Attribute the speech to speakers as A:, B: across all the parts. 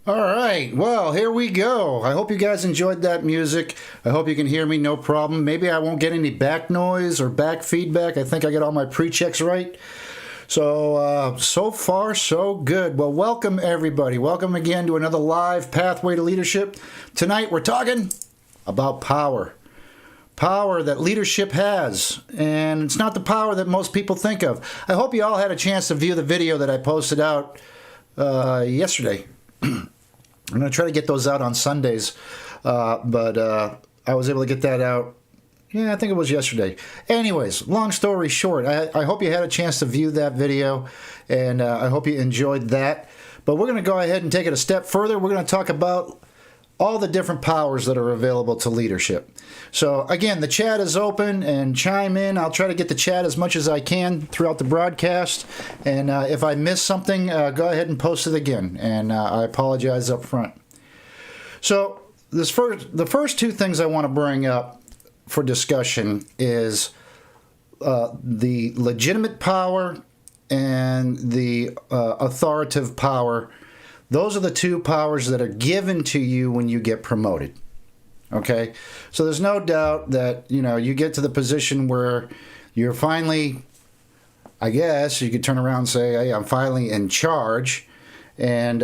A: All right, well, here we go. I hope you guys enjoyed that music. I hope you can hear me no problem. Maybe I won't get any back noise or back feedback. I think I get all my pre-checks right. So far, so good. Well, welcome everybody. Welcome again to another live Pathway to Leadership. Tonight we're talking about power. Power that leadership has, and it's not the power that most people think of. I hope you all had a chance to view the video that I posted out yesterday. I'm going to try to get those out on Sundays, but I was able to get that out. Yeah, I think it was yesterday. Anyways, long story short, I hope you had a chance to view that video, and I hope you enjoyed that. But we're going to go ahead and take it a step further. We're going to talk about all the different powers that are available to leadership. So again, the chat is open, and chime in. I'll try to get the chat as much as I can throughout the broadcast. And if I miss something, go ahead and post it again. And I apologize up front. So the first two things I want to bring up for discussion is the legitimate power and the authoritative power. Those are the two powers that are given to you when you get promoted. Okay? So there's no doubt that, you get to the position where you're finally, I guess you could turn around and say, hey, I'm finally in charge, and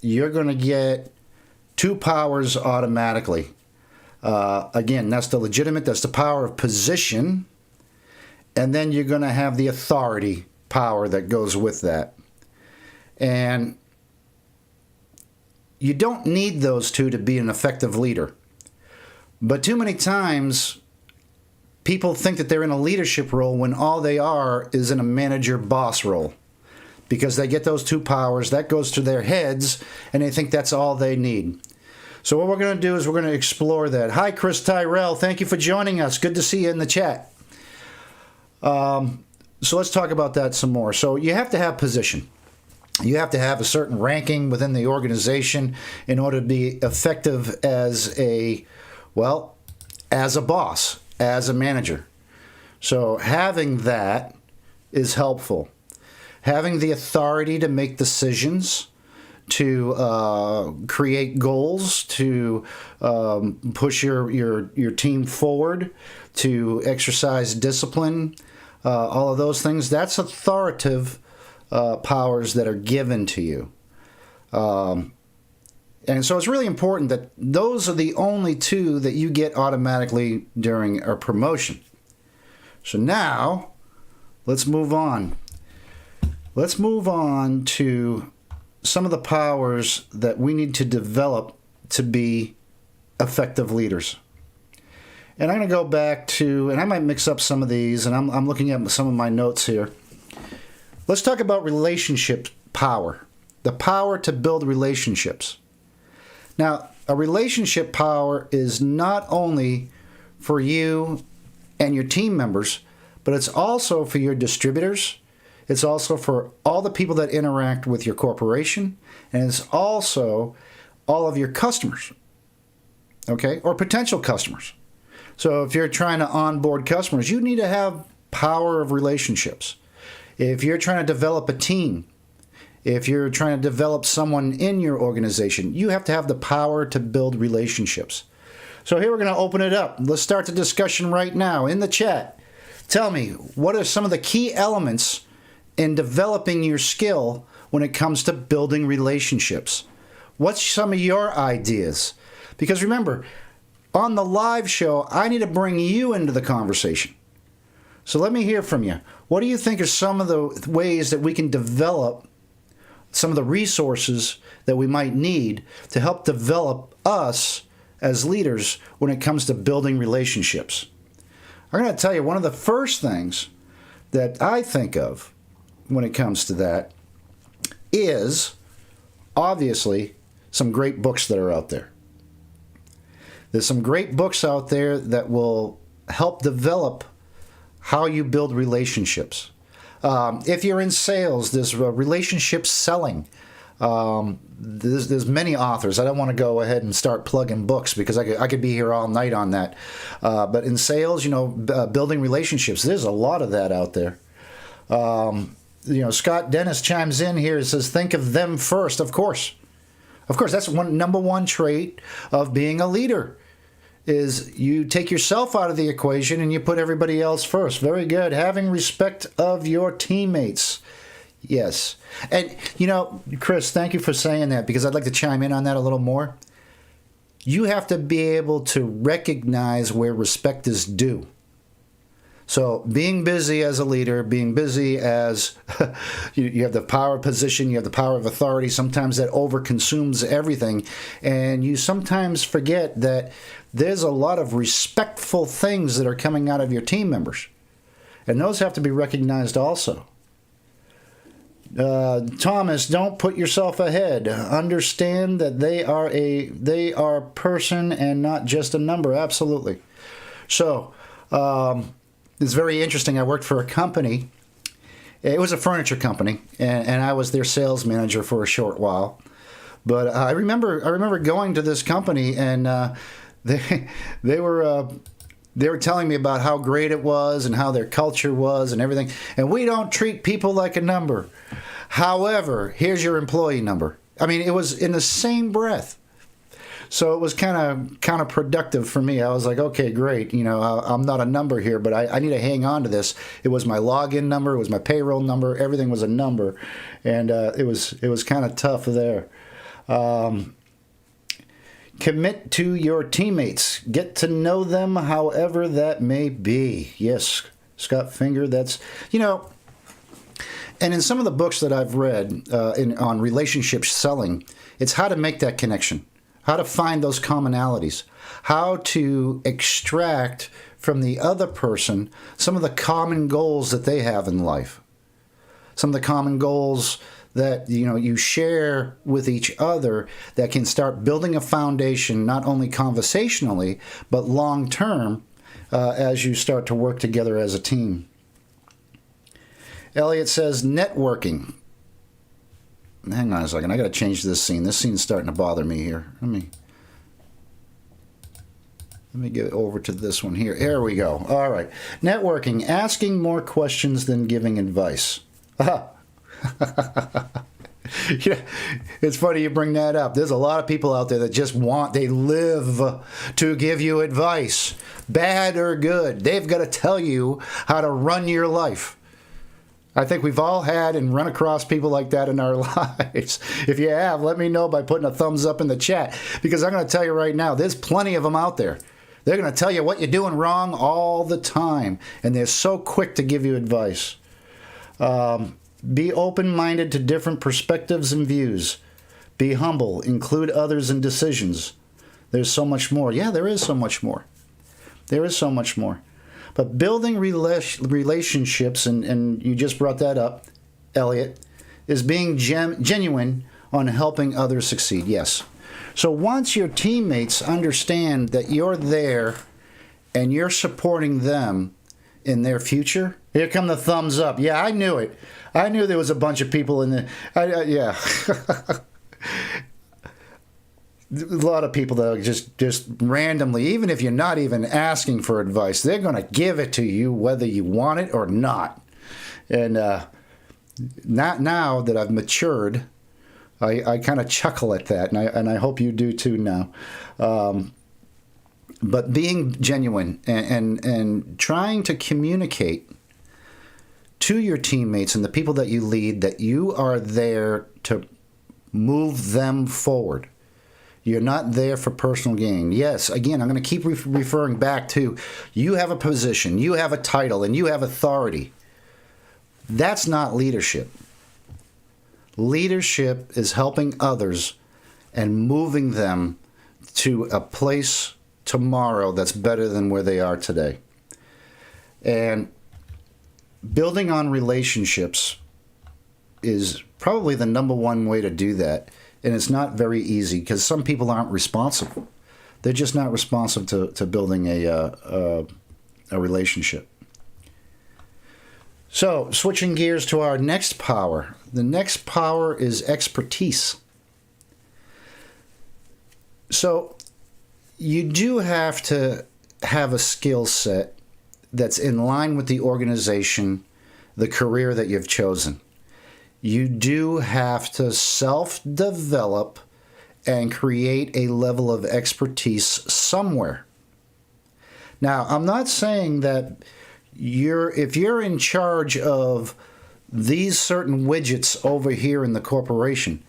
A: you're going to get two powers automatically. Again, that's the legitimate, that's the power of position, and then you're going to have the authority power that goes with that. And you don't need those two to be an effective leader. But too many times, people think that they're in a leadership role when all they are is in a manager-boss role. Because they get those two powers, that goes to their heads, and they think that's all they need. So what we're going to do is we're going to explore that. Hi, Chris Tyrell. Thank you for joining us. Good to see you in the chat. So let's talk about that some more. So you have to have position. You have to have a certain ranking within the organization in order to be effective as a boss, as a manager. So having that is helpful. Having the authority to make decisions, to create goals, to push your team forward, to exercise discipline, all of those things, that's authoritative powers that are given to you. And so it's really important that those are the only two that you get automatically during a promotion. So now, let's move on. Let's move on to some of the powers that we need to develop to be effective leaders. And I'm going to go back to, and I might mix up some of these, and I'm looking at some of my notes here. Let's talk about relationship power, the power to build relationships. Now, a relationship power is not only for you and your team members, but it's also for your distributors. It's also for all the people that interact with your corporation, and it's also all of your customers, okay, or potential customers. So if you're trying to onboard customers, you need to have power of relationships. If you're trying to develop a team, if you're trying to develop someone in your organization, you have to have the power to build relationships. So here we're going to open it up. Let's start the discussion right now in the chat. Tell me, what are some of the key elements in developing your skill when it comes to building relationships? What's some of your ideas? Because remember, on the live show, I need to bring you into the conversation. So let me hear from you. What do you think are some of the ways that we can develop some of the resources that we might need to help develop us as leaders when it comes to building relationships? I'm going to tell you one of the first things that I think of when it comes to that is obviously some great books that are out there. There's some great books out there that will help develop how you build relationships. If you're in sales, there's relationship selling. There's many authors. I don't want to go ahead and start plugging books because I could be here all night on that. But in sales, building relationships, there's a lot of that out there. Scott Dennis chimes in here and says, think of them first. Of course. Of course, that's number one trait of being a leader, is you take yourself out of the equation and you put everybody else first. Very good. Having respect of your teammates. Yes. And, Chris, thank you for saying that, because I'd like to chime in on that a little more. You have to be able to recognize where respect is due. So being busy as a leader, being busy as you have the power of position, you have the power of authority, sometimes that overconsumes everything. And you sometimes forget that there's a lot of respectful things that are coming out of your team members. And those have to be recognized also. Thomas, don't put yourself ahead. Understand that they are a person and not just a number. Absolutely. So, it's very interesting. I worked for a company. It was a furniture company, and I was their sales manager for a short while. But I remember going to this company, and they were telling me about how great it was and how their culture was and everything. And we don't treat people like a number. However, here's your employee number. I mean, it was in the same breath. So it was kind of counterproductive for me. I was like, okay, great. I'm not a number here, but I need to hang on to this. It was my login number. It was my payroll number. Everything was a number. And it was kind of tough there. Commit to your teammates. Get to know them however that may be. Yes, Scott Finger, that's, and in some of the books that I've read on relationship selling, it's how to make that connection, how to find those commonalities, how to extract from the other person some of the common goals that they have in life, some of the common goals that you share with each other that can start building a foundation, not only conversationally, but long term as you start to work together as a team. Elliot says networking. Hang on a second. I got to change this scene. This scene's starting to bother me here. Let me get over to this one here. There we go. All right. Networking. Asking more questions than giving advice. Yeah, it's funny you bring that up. There's a lot of people out there that they live to give you advice, bad or good. They've got to tell you how to run your life. I think we've all had and run across people like that in our lives. If you have, let me know by putting a thumbs up in the chat, because I'm going to tell you right now, there's plenty of them out there. They're going to tell you what you're doing wrong all the time, and they're so quick to give you advice. Be open-minded to different perspectives and views. Be humble. Include others in decisions. There's so much more. Yeah, there is so much more. There is so much more. But building relationships, and you just brought that up, Elliot, is being genuine on helping others succeed. Yes. So once your teammates understand that you're there and you're supporting them in their future, here come the thumbs up. Yeah, I knew it. I knew there was a bunch of people in the... yeah. A lot of people that are just randomly, even if you're not even asking for advice, they're going to give it to you whether you want it or not. And not now that I've matured, I kind of chuckle at that, and I hope you do too now. But being genuine and trying to communicate to your teammates and the people that you lead that you are there to move them forward. You're not there for personal gain. Yes, again, I'm going to keep referring back to you have a position, you have a title, and you have authority. That's not leadership. Leadership is helping others and moving them to a place tomorrow that's better than where they are today. And building on relationships is probably the number one way to do that. And it's not very easy because some people aren't responsive. They're just not responsive to building a relationship. So, switching gears to our next power. The next power is expertise. So, you do have to have a skill set that's in line with the organization, the career that you've chosen. You do have to self-develop and create a level of expertise somewhere. Now, I'm not saying that if you're in charge of these certain widgets over here in the corporation,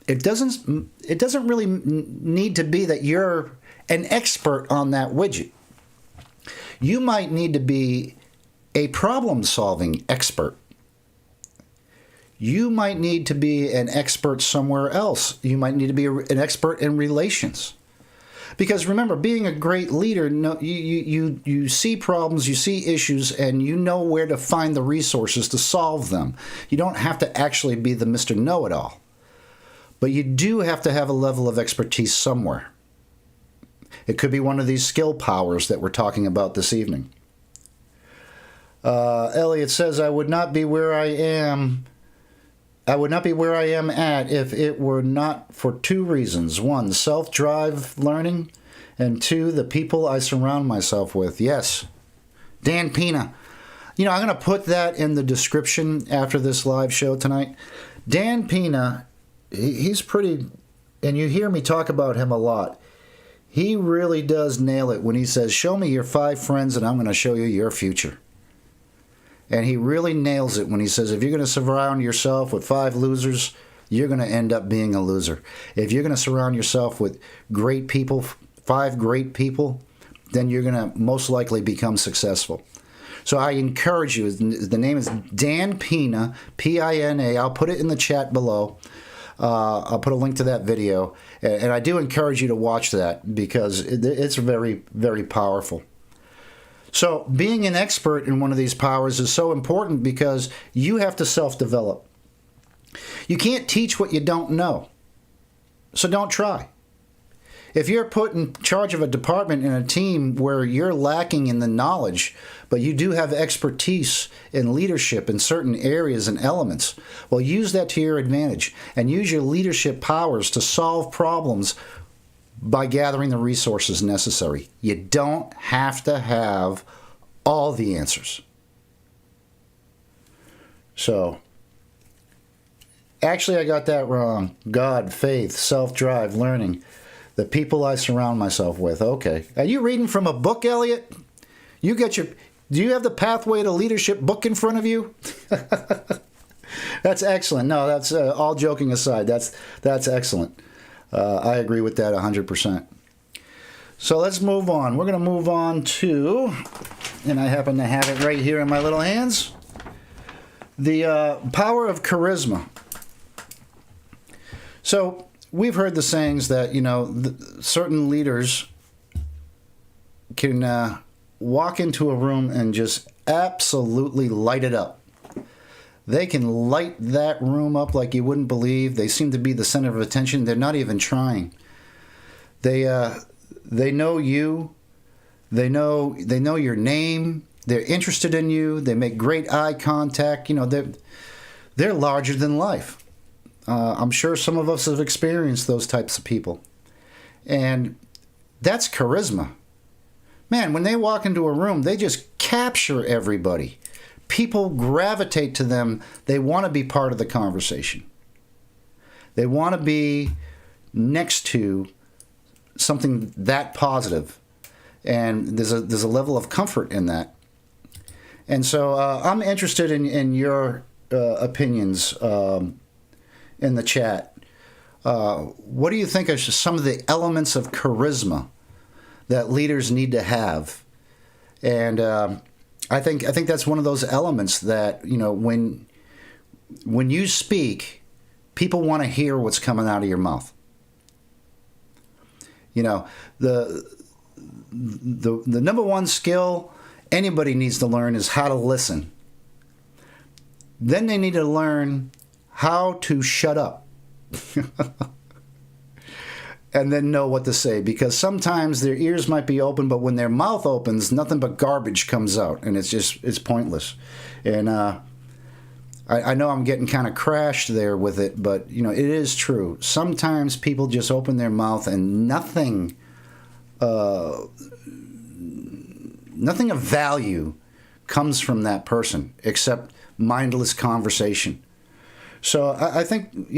A: it doesn't really need to be that you're an expert on that widget. You might need to be a problem-solving expert. You might need to be an expert somewhere else. You might need to be an expert in relations. Because remember, being a great leader, you see problems, you see issues, and you know where to find the resources to solve them. You don't have to actually be the Mr. Know-It-All. But you do have to have a level of expertise somewhere. It could be one of these skill powers that we're talking about this evening. Elliot says, I would not be where I am at if it were not for two reasons. One, self-drive learning, and two, the people I surround myself with. Yes, Dan Pena. I'm going to put that in the description after this live show tonight. Dan Pena, he's pretty, and you hear me talk about him a lot. He really does nail it when he says, show me your 5 friends and I'm going to show you your future. And he really nails it when he says, if you're going to surround yourself with 5 losers, you're going to end up being a loser. If you're going to surround yourself with great people, 5 great people, then you're going to most likely become successful. So I encourage you, the name is Dan Pena, P-I-N-A. I'll put it in the chat below. I'll put a link to that video. And I do encourage you to watch that because it's very, very powerful. So being an expert in one of these powers is so important because you have to self-develop. You can't teach what you don't know. So don't try. If you're put in charge of a department in a team where you're lacking in the knowledge, but you do have expertise in leadership in certain areas and elements, well, use that to your advantage and use your leadership powers to solve problems by gathering the resources necessary. You don't have to have all the answers. So, actually I got that wrong. God, faith, self-drive, learning. The people I surround myself with. Okay. Are you reading from a book, Elliot? Do you have the Pathway to Leadership book in front of you? That's excellent. No, that's all joking aside. That's excellent. I agree with that 100%. So let's move on. We're going to move on to, and I happen to have it right here in my little hands, the power of charisma. So we've heard the sayings that, certain leaders can walk into a room and just absolutely light it up. They can light that room up like you wouldn't believe. They seem to be the center of attention. They're not even trying. They know you. They know your name. They're interested in you. They make great eye contact. They're larger than life. I'm sure some of us have experienced those types of people. And that's charisma. Man, when they walk into a room, they just capture everybody. People gravitate to them. They want to be part of the conversation. They want to be next to something that positive. And there's a level of comfort in that. And so I'm interested in your opinions in the chat. What do you think are some of the elements of charisma that leaders need to have? And I think that's one of those elements that, when you speak, people want to hear what's coming out of your mouth. The number one skill anybody needs to learn is how to listen. Then they need to learn how to shut up. And then know what to say, because sometimes their ears might be open, but when their mouth opens, nothing but garbage comes out, and it's pointless. And I know I'm getting kind of crashed there with it, but it is true. Sometimes people just open their mouth and nothing of value comes from that person except mindless conversation. So I think,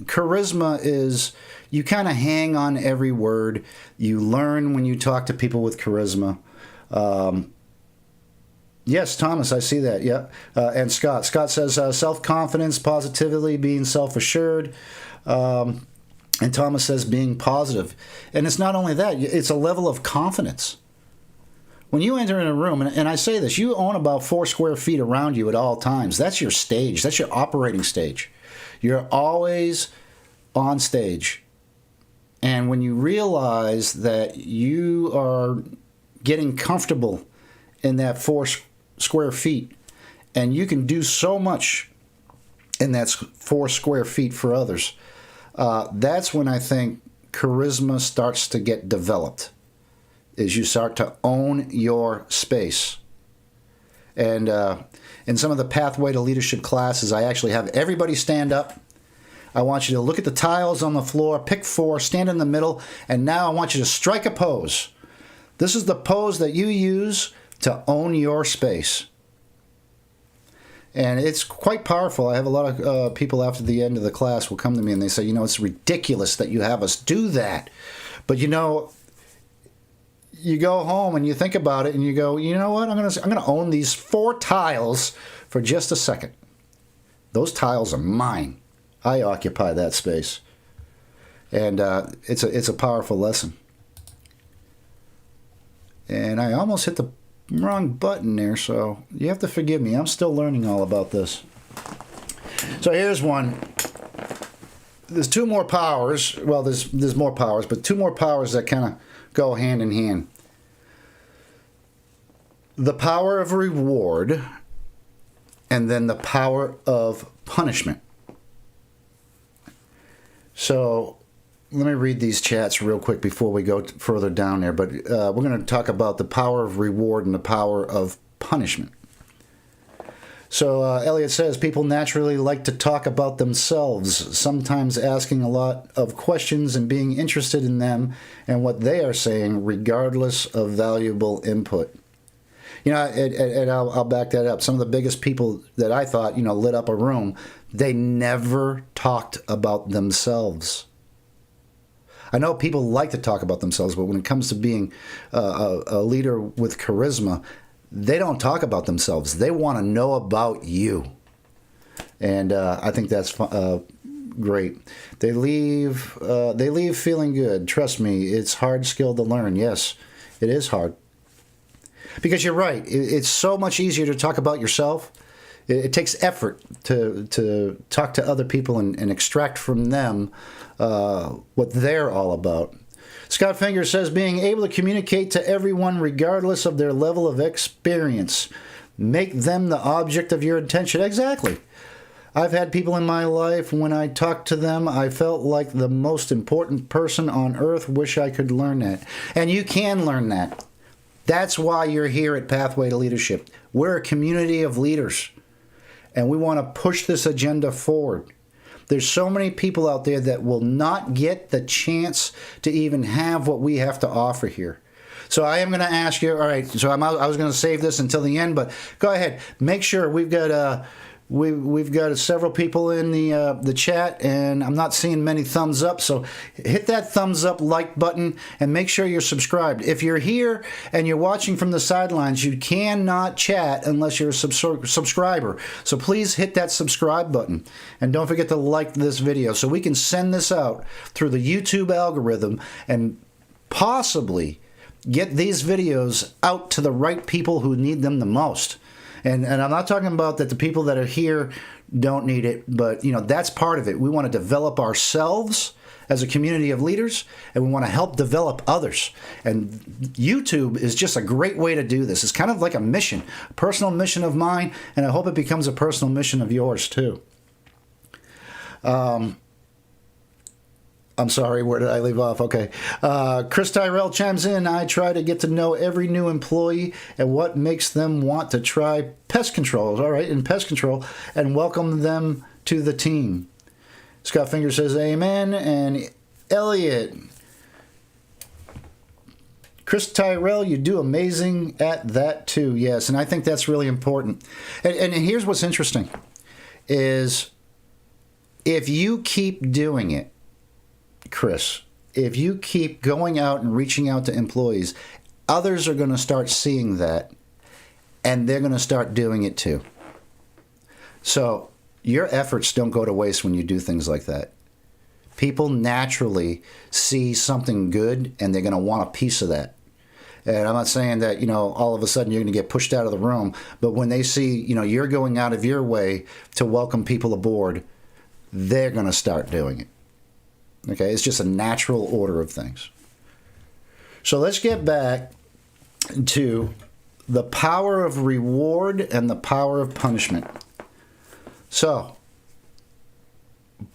A: charisma is, you kind of hang on every word. You learn when you talk to people with charisma. Yes, Thomas, I see that. Yeah. And Scott. Scott says self-confidence, positively, being self-assured. And Thomas says being positive. And it's not only that, it's a level of confidence. When you enter in a room, and I say this, you own about 4 square feet around you at all times. That's your stage. That's your operating stage. You're always on stage. And when you realize that you are getting comfortable in that 4 square feet, and you can do so much in that 4 square feet for others, that's when I think charisma starts to get developed, is you start to own your space. And in some of the Pathway to Leadership classes, I actually have everybody stand up. I want you to look at the tiles on the floor, pick 4, stand in the middle, and now I want you to strike a pose. This is the pose that you use to own your space. And it's quite powerful. I have a lot of people after the end of the class will come to me and they say, it's ridiculous that you have us do that. But you go home and you think about it and you go, you know what? I'm gonna own these 4 tiles for just a second. Those tiles are mine. I occupy that space. And it's a powerful lesson. And I almost hit the wrong button there, so you have to forgive me. I'm still learning all about this. So here's one. There's 2 more powers. Well, there's more powers, but 2 more powers that kind of go hand in hand. The power of reward, and then the power of punishment. So let me read these chats real quick before we go further down there. But we're going to talk about the power of reward and the power of punishment. So Elliot says, people naturally like to talk about themselves, sometimes asking a lot of questions and being interested in them and what they are saying, regardless of valuable input. And I'll back that up. Some of the biggest people that I thought, lit up a room, they never talked about themselves. I know people like to talk about themselves, but when it comes to being a leader with charisma, they don't talk about themselves. They want to know about you. And I think that's great. They leave feeling good. Trust me, it's hard skill to learn. Yes, it is hard. Because you're right. It's so much easier to talk about yourself. It takes effort to talk to other people and extract from them what they're all about. Scott Finger says, being able to communicate to everyone regardless of their level of experience. Make them the object of your attention. Exactly. I've had people in my life, when I talked to them, I felt like the most important person on earth. Wish I could learn that. And you can learn that. That's why you're here at Pathway to Leadership. We're a community of leaders, and we want to push this agenda forward. There's so many people out there that will not get the chance to even have what we have to offer here. So I am going to ask you, all right, so I was going to save this until the end, but go ahead. Make sure we've got several people in the chat, and I'm not seeing many thumbs up, so hit that thumbs up like button and make sure you're subscribed. If you're here and you're watching from the sidelines, you cannot chat unless you're a subscriber. So please hit that subscribe button, and don't forget to like this video so we can send this out through the YouTube algorithm and possibly get these videos out to the right people who need them the most. And I'm not talking about that the people that are here don't need it, but that's part of it. We want to develop ourselves as a community of leaders, and we want to help develop others. And YouTube is just a great way to do this. It's kind of like a mission, a personal mission of mine, and I hope it becomes a personal mission of yours too. I'm sorry, where did I leave off? Okay. Chris Tyrell chimes in. I try to get to know every new employee and what makes them want to try pest control. All right, in pest control, and welcome them to the team. Scott Finger says amen. And Elliot, Chris Tyrell, you do amazing at that too. Yes, and I think that's really important. And here's what's interesting is if you keep doing it, Chris, if you keep going out and reaching out to employees, others are going to start seeing that, and they're going to start doing it too. So your efforts don't go to waste when you do things like that. People naturally see something good, and they're going to want a piece of that. And I'm not saying that, all of a sudden you're going to get pushed out of the room, but when they see, you're going out of your way to welcome people aboard, they're going to start doing it. Okay, it's just a natural order of things. So let's get back to the power of reward and the power of punishment. So,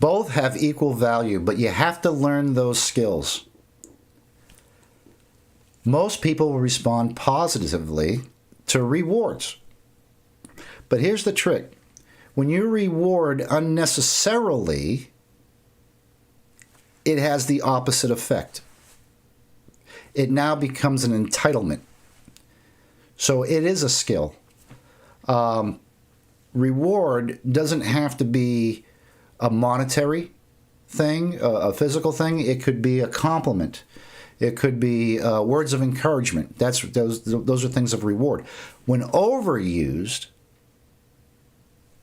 A: both have equal value, but you have to learn those skills. Most people will respond positively to rewards. But here's the trick. When you reward unnecessarily, it has the opposite effect. It now becomes an entitlement. So it is a skill. Reward doesn't have to be a monetary thing, a physical thing. It could be a compliment. It could be words of encouragement. Those are things of reward. When overused,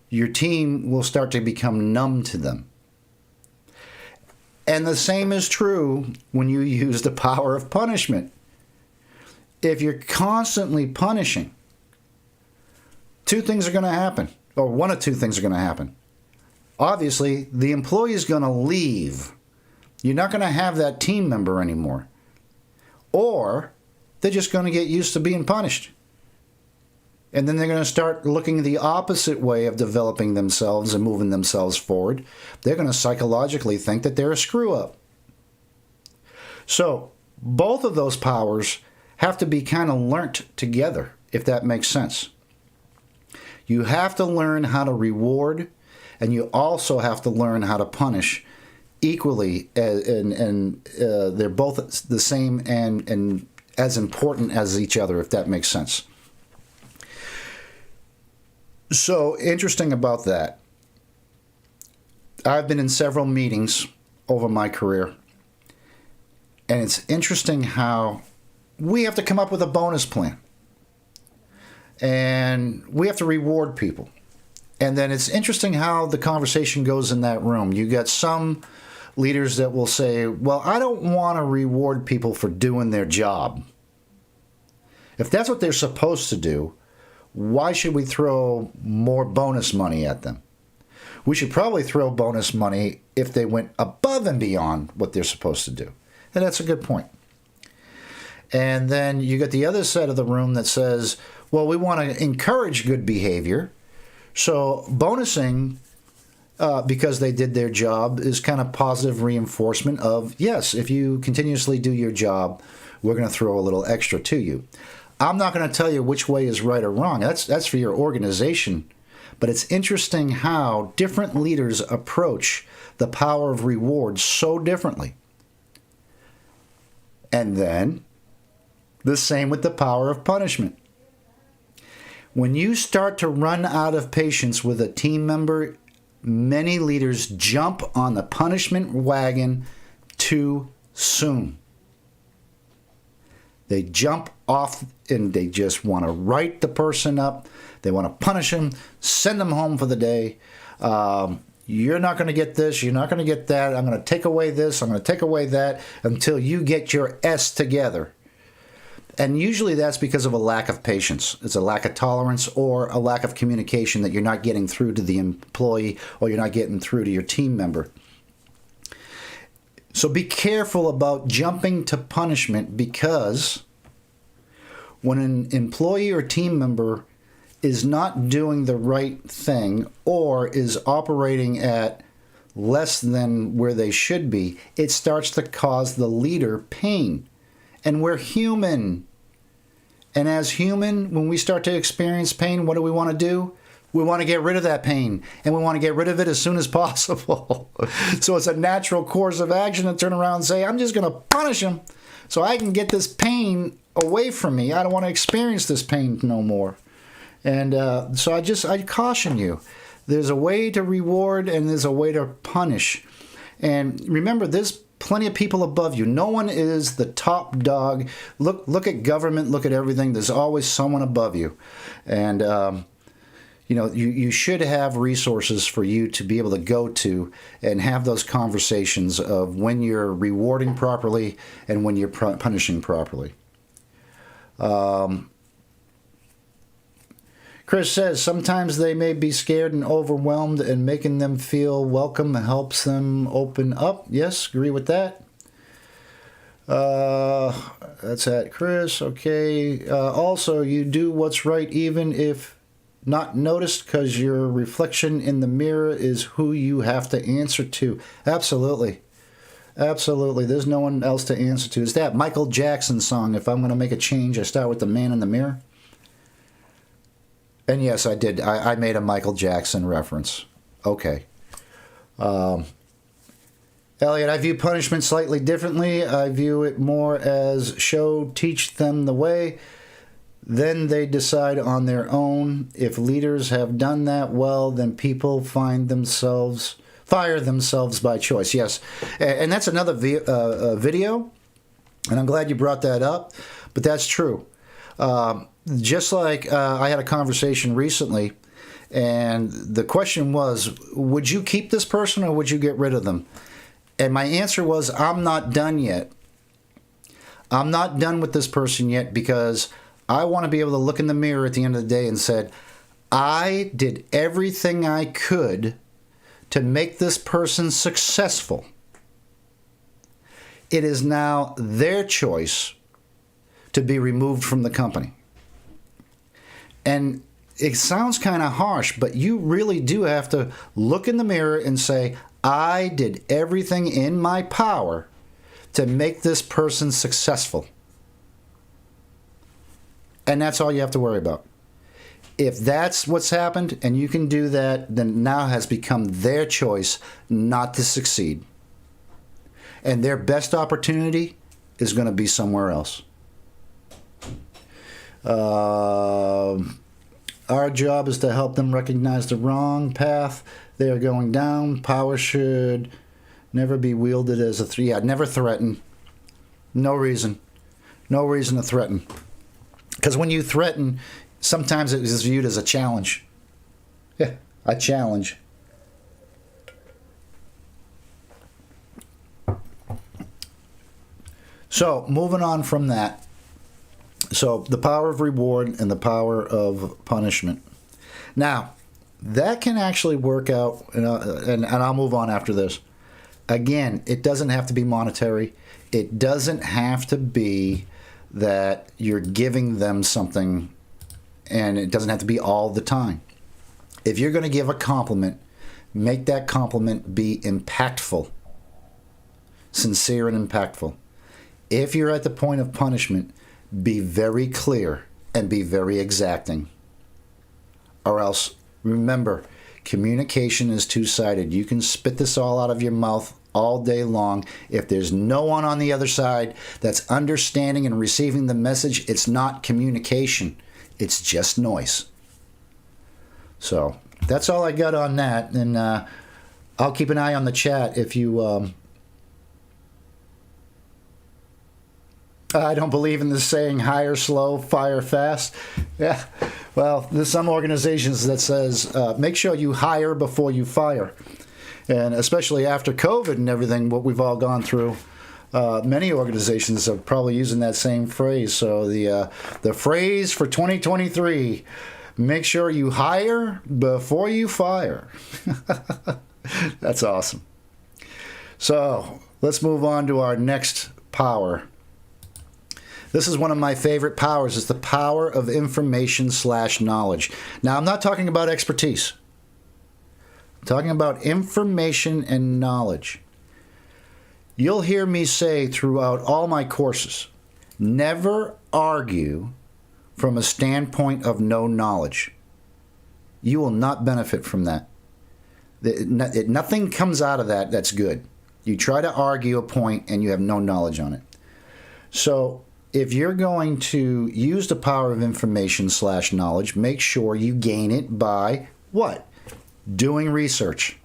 A: your team will start to become numb to them. And the same is true when you use the power of punishment. If you're constantly punishing, two things are going to happen, or one of two things are going to happen. Obviously, the employee is going to leave. You're not going to have that team member anymore. Or they're just going to get used to being punished. And then they're going to start looking the opposite way of developing themselves and moving themselves forward. They're going to psychologically think that they're a screw-up. So both of those powers have to be kind of learnt together, if that makes sense. You have to learn how to reward, and you also have to learn how to punish equally, and they're both the same and as important as each other, if that makes sense. So, interesting about that. I've been in several meetings over my career, and it's interesting how we have to come up with a bonus plan. And we have to reward people. And then it's interesting how the conversation goes in that room. You got some leaders that will say, well, I don't want to reward people for doing their job. If that's what they're supposed to do, why should we throw more bonus money at them? We should probably throw bonus money if they went above and beyond what they're supposed to do. And that's a good point. And then you get the other side of the room that says, well, we want to encourage good behavior. So bonusing, because they did their job, is kind of positive reinforcement of, yes, if you continuously do your job, we're going to throw a little extra to you. I'm not going to tell you which way is right or wrong. That's for your organization. But it's interesting how different leaders approach the power of reward so differently. And then the same with the power of punishment. When you start to run out of patience with a team member, many leaders jump on the punishment wagon too soon. They jump off and they just want to write the person up. They want to punish them, send them home for the day. You're not going to get this. You're not going to get that. I'm going to take away this. I'm going to take away that until you get your S together. And usually that's because of a lack of patience. It's a lack of tolerance or a lack of communication that you're not getting through to the employee or you're not getting through to your team member. So be careful about jumping to punishment, because when an employee or team member is not doing the right thing or is operating at less than where they should be, it starts to cause the leader pain. And we're human. And as human, when we start to experience pain, what do we want to do? We want to get rid of that pain, and we want to get rid of it as soon as possible. So it's a natural course of action to turn around and say, I'm just going to punish him so I can get this pain away from me. I don't want to experience this pain no more. And so I caution you There's a way to reward and there's a way to punish. And remember, there's plenty of people above you. No one is the top dog. Look at government, look at everything. There's always someone above you. And, you should have resources for you to be able to go to and have those conversations of when you're rewarding properly and when you're punishing properly. Chris says, sometimes they may be scared and overwhelmed, and making them feel welcome helps them open up. Yes, agree with that. That's at Chris. Okay. Also, you do what's right even if not noticed, because your reflection in the mirror is who you have to answer to. Absolutely. Absolutely. There's no one else to answer to. Is that Michael Jackson song, If I'm Going to Make a Change, I Start with the Man in the Mirror? And yes, I did. I made a Michael Jackson reference. Okay. Elliot, I view punishment slightly differently. I view it more as teach them the way. Then they decide on their own. If leaders have done that well, then people fire themselves by choice. Yes. And that's another video. And I'm glad you brought that up. But that's true. Just like I had a conversation recently, and the question was, would you keep this person or would you get rid of them? And my answer was, I'm not done yet. I'm not done with this person yet, because I want to be able to look in the mirror at the end of the day and said, I did everything I could to make this person successful. It is now their choice to be removed from the company. And it sounds kind of harsh, but you really do have to look in the mirror and say, I did everything in my power to make this person successful. And that's all you have to worry about. If that's what's happened and you can do that, then now has become their choice not to succeed. And their best opportunity is going to be somewhere else. Our job is to help them recognize the wrong path they are going down. Power should never be wielded as never threaten. No reason. No reason to threaten. Because when you threaten, sometimes it is viewed as a challenge. Yeah, a challenge. So, moving on from that. So, the power of reward and the power of punishment. Now, that can actually work out, and I'll move on after this. Again, it doesn't have to be monetary. It doesn't have to be that you're giving them something, and it doesn't have to be all the time. If you're going to give a compliment, make that compliment be impactful, sincere and impactful. If you're at the point of punishment, be very clear and be very exacting. Or else, remember, communication is two-sided. You can spit this all out of your mouth all day long. If there's no one on the other side that's understanding and receiving the message, it's not communication. It's just noise. So, that's all I got on that. And I'll keep an eye on the chat if you... I don't believe in the saying, hire slow, fire fast. Yeah, well, there's some organizations that says, make sure you hire before you fire. And especially after COVID and everything, what we've all gone through, many organizations are probably using that same phrase. So the phrase for 2023, make sure you hire before you fire. That's awesome. So let's move on to our next power. This is one of my favorite powers. It's the power of information/knowledge. Now, I'm not talking about expertise. I'm talking about information and knowledge. You'll hear me say throughout all my courses, never argue from a standpoint of no knowledge. You will not benefit from that. Nothing comes out of that that's good. You try to argue a point and you have no knowledge on it. So, if you're going to use the power of information/knowledge, make sure you gain it by what? doing research.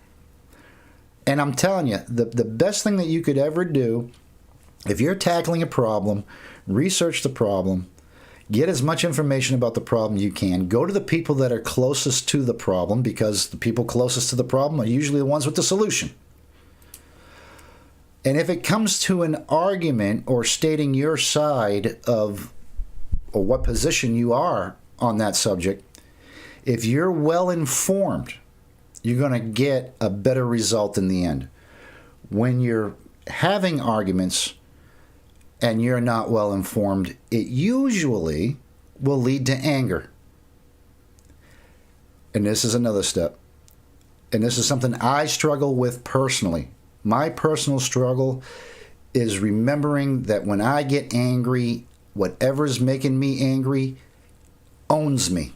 A: And I'm telling you, the best thing that you could ever do, if you're tackling a problem, research the problem, get as much information about the problem you can, go to the people that are closest to the problem, because the people closest to the problem are usually the ones with the solution. And if it comes to an argument or stating your side of or what position you are on that subject, if you're well informed, you're going to get a better result in the end. When you're having arguments and you're not well informed, it usually will lead to anger. And this is another step. And this is something I struggle with personally. My personal struggle is remembering that when I get angry, whatever's making me angry owns me.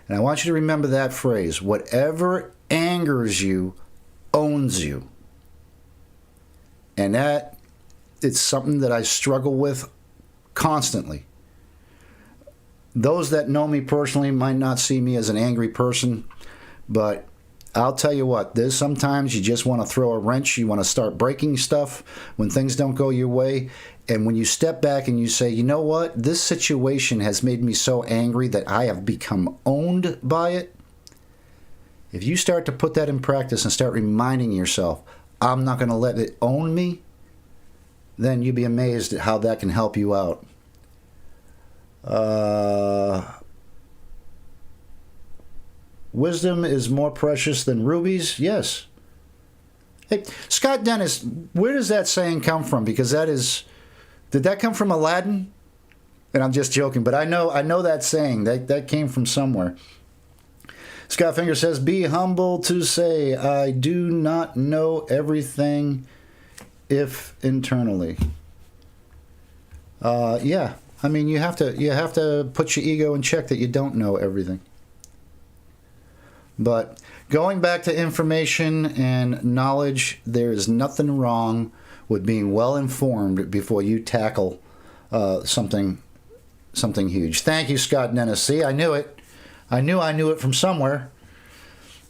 A: And I want you to remember that phrase. Whatever angers you owns you. And that, it's something that I struggle with constantly. Those that know me personally might not see me as an angry person, but I'll tell you what, there's sometimes you just want to throw a wrench, you want to start breaking stuff when things don't go your way. And when you step back and you say, you know what, this situation has made me so angry that I have become owned by it. If you start to put that in practice and start reminding yourself, I'm not going to let it own me, then you'll be amazed at how that can help you out. Wisdom is more precious than rubies? Yes. Hey, Scott Dennis, where does that saying come from? Because that is... Did that come from Aladdin? And I'm just joking, but I know that saying. That came from somewhere. Scott Finger says, be humble to say, I do not know everything, if internally. Yeah. I mean, you have to put your ego in check that you don't know everything. But going back to information and knowledge, there is nothing wrong with being well informed before you tackle something huge. Thank you, Scott Dennis. See, I knew it. I knew it from somewhere.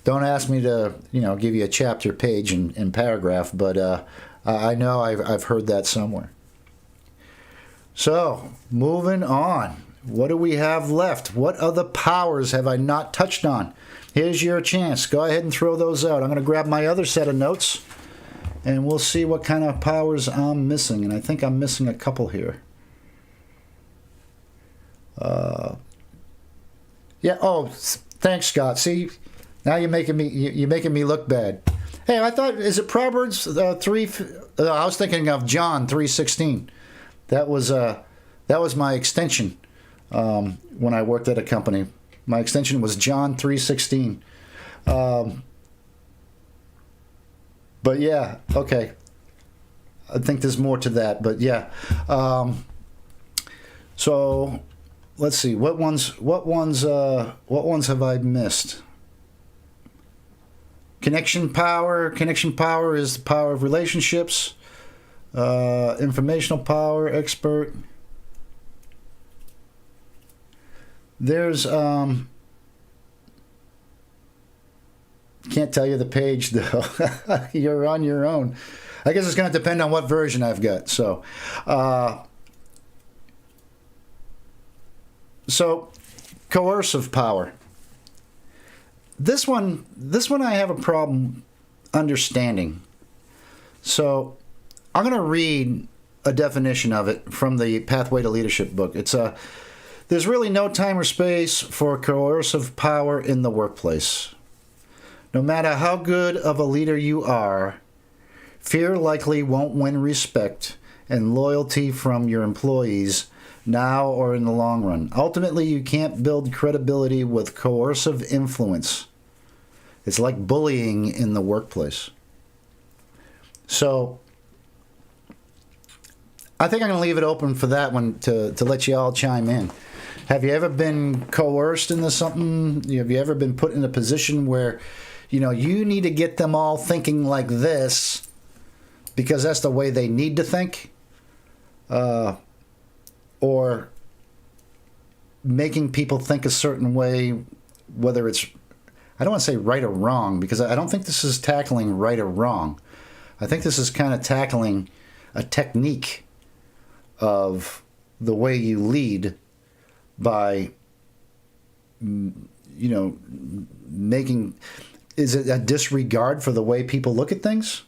A: Don't ask me to, give you a chapter, page, and paragraph, but I know I've heard that somewhere. So, moving on. What do we have left? What other powers have I not touched on? Here's your chance. Go ahead and throw those out. I'm going to grab my other set of notes, and we'll see what kind of powers I'm missing. And I think I'm missing a couple here. Yeah. Oh, thanks, Scott. See, now you're making me look bad. Hey, I thought, is it Proverbs 3? I was thinking of John 3:16. That was my extension when I worked at a company. My extension was John 3:16. But yeah, okay. I think there's more to that, but yeah. So let's see. What ones have I missed? Connection power. Connection power is the power of relationships. Informational power, expert. There's can't tell you the page though. You're on your own. I guess it's going to depend on what version I've got. So coercive power. This one I have a problem understanding. So I'm going to read a definition of it from the Pathway to Leadership book. It's there's really no time or space for coercive power in the workplace. No matter how good of a leader you are, fear likely won't win respect and loyalty from your employees now or in the long run. Ultimately, you can't build credibility with coercive influence. It's like bullying in the workplace. So I think I'm going to leave it open for that one to let you all chime in. Have you ever been coerced into something? Have you ever been put in a position where, you need to get them all thinking like this because that's the way they need to think? Or making people think a certain way, whether it's I don't want to say right or wrong, because I don't think this is tackling right or wrong. I think this is kind of tackling a technique of the way you lead by, making, is it a disregard for the way people look at things?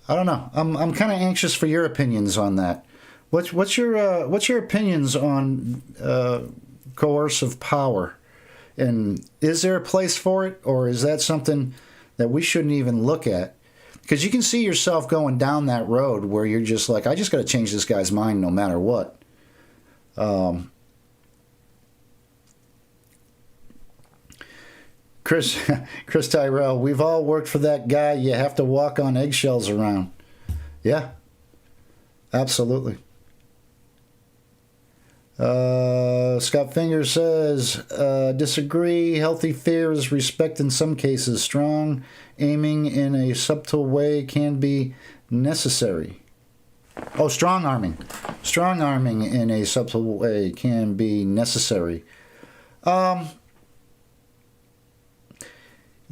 A: I don't know. I'm kind of anxious for your opinions on that. What's your opinions on coercive power, and is there a place for it, or is that something that we shouldn't even look at? Because you can see yourself going down that road where you're just like, I just got to change this guy's mind no matter what. Chris Tyrell, we've all worked for that guy you have to walk on eggshells around. Yeah, absolutely. Scott Finger says, disagree. Healthy fear is respect in some cases. Strong aiming in a subtle way can be necessary. Oh, strong arming. Strong arming in a subtle way can be necessary.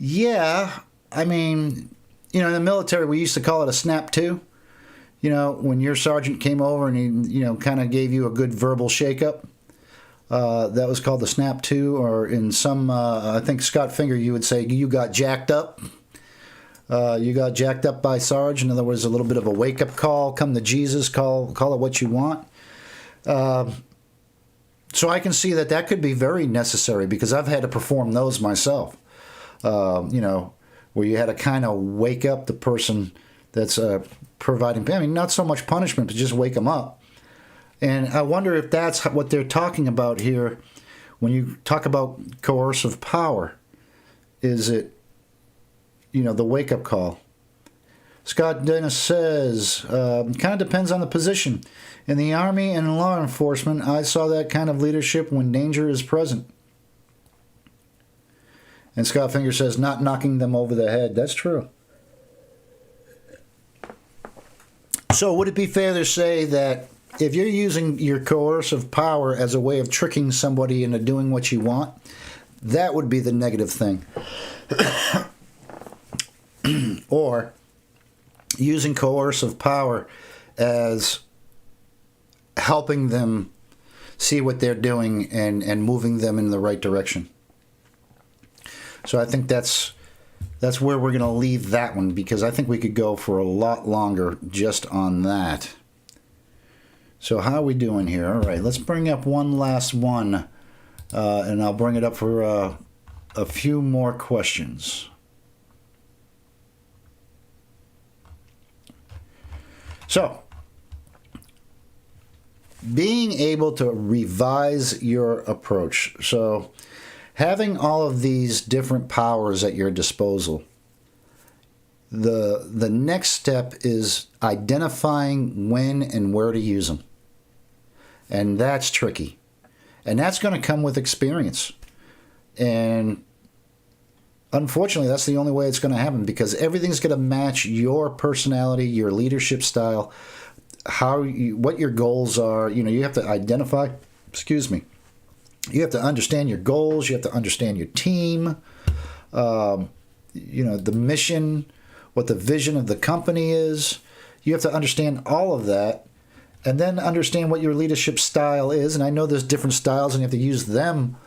A: Yeah, I mean, in the military we used to call it a snap to. When your sergeant came over and he, kind of gave you a good verbal shake-up, that was called the snap to, or in some, I think Scott Finger, you would say you got jacked up. You got jacked up by Sarge. In other words, a little bit of a wake-up call, come to Jesus, call it what you want. So I can see that could be very necessary, because I've had to perform those myself, where you had to kind of wake up the person that's providing, not so much punishment, but just wake them up. And I wonder if that's what they're talking about here when you talk about coercive power. Is it, the wake-up call? Scott Dennis says, kind of depends on the position. In the Army and in law enforcement, I saw that kind of leadership when danger is present. And Scott Finger says, not knocking them over the head. That's true. So would it be fair to say that if you're using your coercive power as a way of tricking somebody into doing what you want, that would be the negative thing? Or using coercive power as helping them see what they're doing and moving them in the right direction. So I think that's where we're going to leave that one, because I think we could go for a lot longer just on that. So how are we doing here? All right, let's bring up one last one, and I'll bring it up for a few more questions. So, being able to revise your approach. So, having all of these different powers at your disposal, the next step is identifying when and where to use them. And that's tricky. And that's going to come with experience. And unfortunately, that's the only way it's going to happen, because everything's going to match your personality, your leadership style, what your goals are. You have to identify, you have to understand your goals, you have to understand your team, the mission, what the vision of the company is. You have to understand all of that, and then understand what your leadership style is. And I know there's different styles, and you have to use them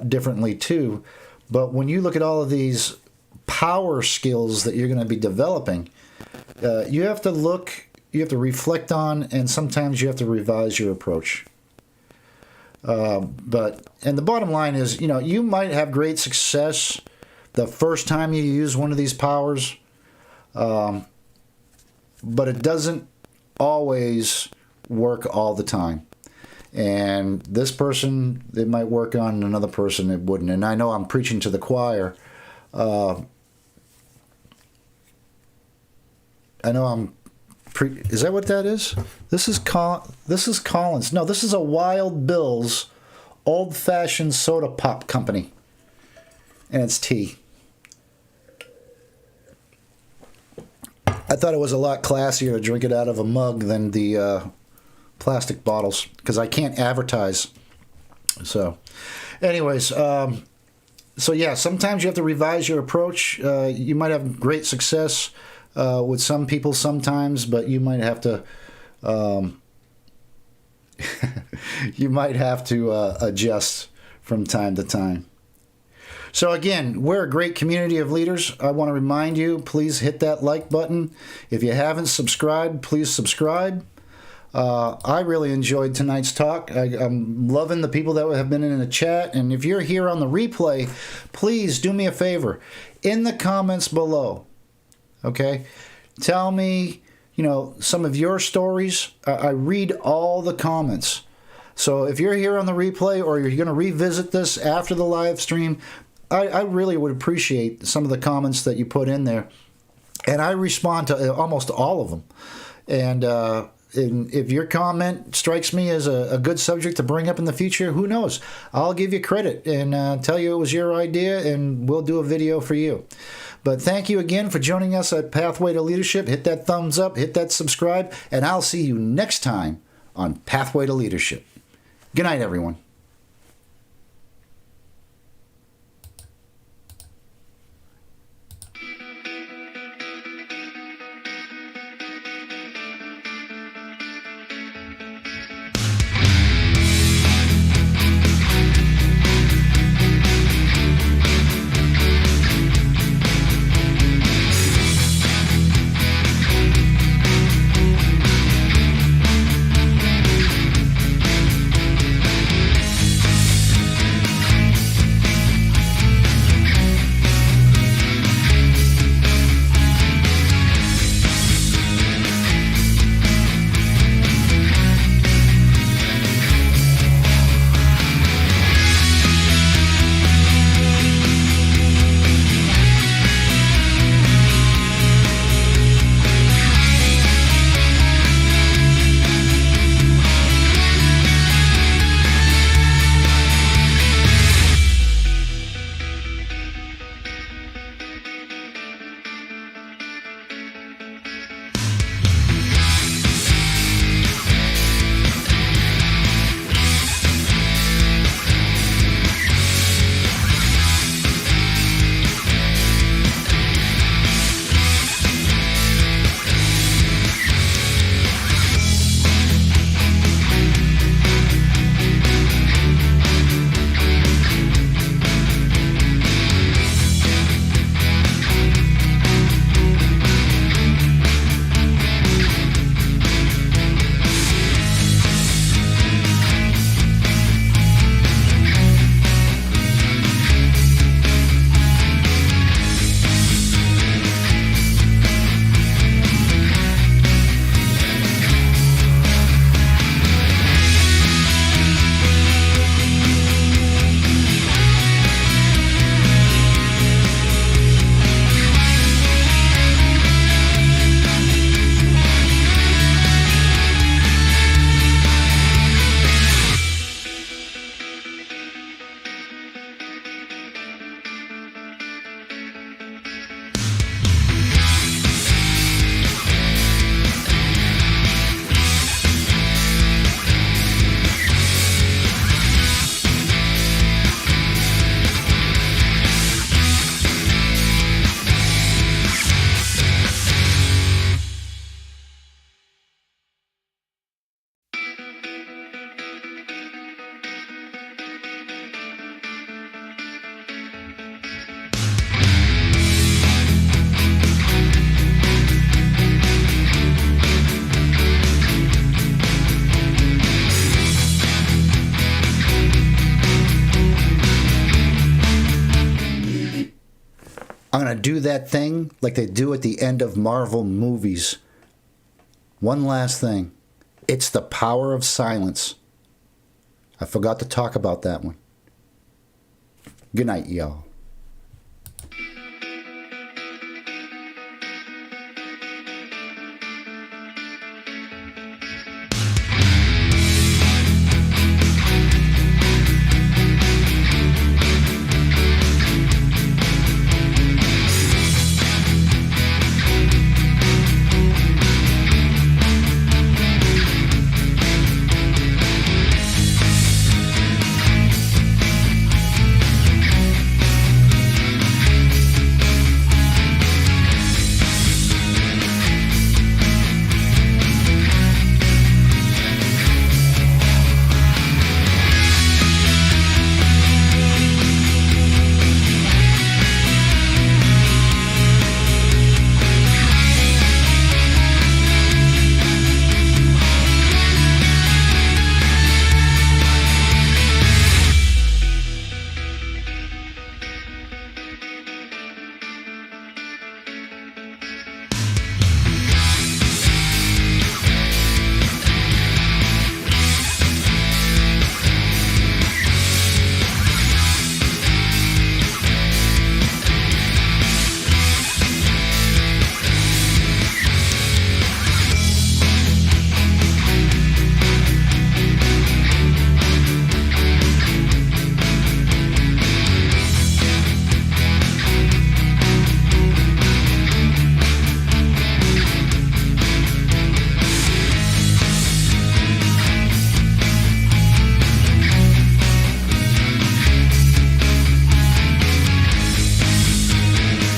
A: differently too. But when you look at all of these power skills that you're going to be developing, you have to reflect on, and sometimes you have to revise your approach. And the bottom line is, you might have great success the first time you use one of these powers, but it doesn't always work all the time. And this person, it might work on another person, it wouldn't. And I know I'm preaching to the choir. Is that what that is? This is Collins. No, this is a Wild Bill's old-fashioned soda pop company. And it's tea. I thought it was a lot classier to drink it out of a mug than the plastic bottles, because I can't advertise. So, anyways, So yeah, sometimes you have to revise your approach. You might have great success with some people sometimes, but you might have to you might have to adjust from time to time. So again, we're a great community of leaders. I want to remind you, please hit that like button. If you haven't subscribed, please subscribe. I really enjoyed tonight's talk. I'm loving the people that have been in the chat. And if you're here on the replay, please do me a favor. In the comments below, okay, tell me, some of your stories. I read all the comments. So if you're here on the replay or you're going to revisit this after the live stream, I really would appreciate some of the comments that you put in there. And I respond to almost all of them. And if your comment strikes me as a good subject to bring up in the future, who knows? I'll give you credit and tell you it was your idea, and we'll do a video for you. But thank you again for joining us at Pathway to Leadership. Hit that thumbs up, hit that subscribe, and I'll see you next time on Pathway to Leadership. Good night, everyone. I'm going to do that thing like they do at the end of Marvel movies. One last thing. It's the power of silence. I forgot to talk about that one. Good night, y'all.